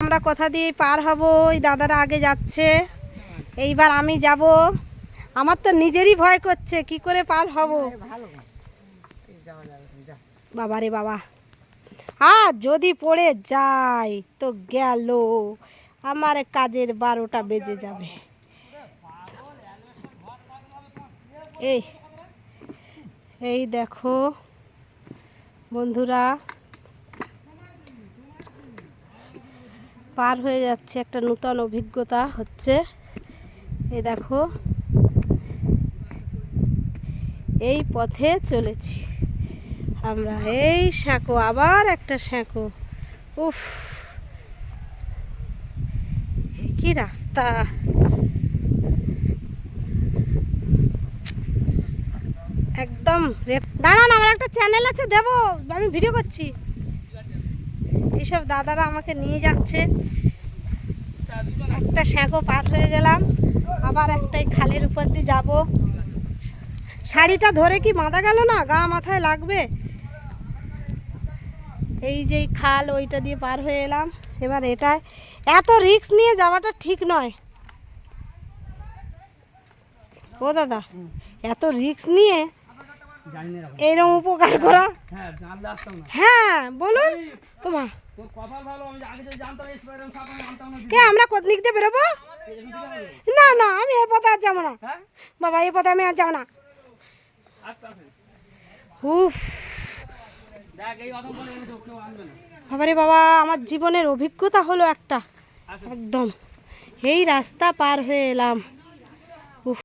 আমরা কোথা দিয়ে পার হব? ওই দাদারা আগে যাচ্ছে, এইবার আমি যাব। আমার তো নিজেরই ভয় করছে, কি করে পার হব। বাবা রে বাবা, আর যদি পড়ে যাই তো গেল, আমার কাজের 12টা বেজে যাবে। এই এই দেখো বন্ধুরা, পার হয়ে যাচ্ছে, একটা নূতন অভিজ্ঞতা হচ্ছে। এই দেখো, এই পথে চলেছি আমরা। এই সাঁকো, আবার একটা সাঁকো। উফ, কি রাস্তা! একদম দাঁড়ান, আমার একটা চ্যানেল আছে, দেবো, আমি ভিডিও করছি। এইসব দাদারা আমাকে নিয়ে যাচ্ছে। একটা সাঁকো পার হয়ে গেলাম, আবার একটাই খালের উপর দিয়ে যাব। শাড়িটা ধরে কি বাঁধা গেল না, গা মাথায় লাগবে। এই যে খাল, ওইটা দিয়ে পার হয়ে এলাম। এবার এটাই, এত রিস্ক নিয়ে যাওয়াটা ঠিক নয়। ও দাদা, এত রিস্ক নিয়ে এইরকম উপকার করা, হ্যাঁ বলুন তোমা। কে আমরা কোন দিক দিয়ে বেরোবো? না না, আমি এই পথে আর যাবো না বাবা, এই পথে আমি আর যাবো না। উফ বাবা রে বাবা, আমার জীবনের অভিজ্ঞতা হলো একটা, একদম এই রাস্তা পার হয়ে এলাম।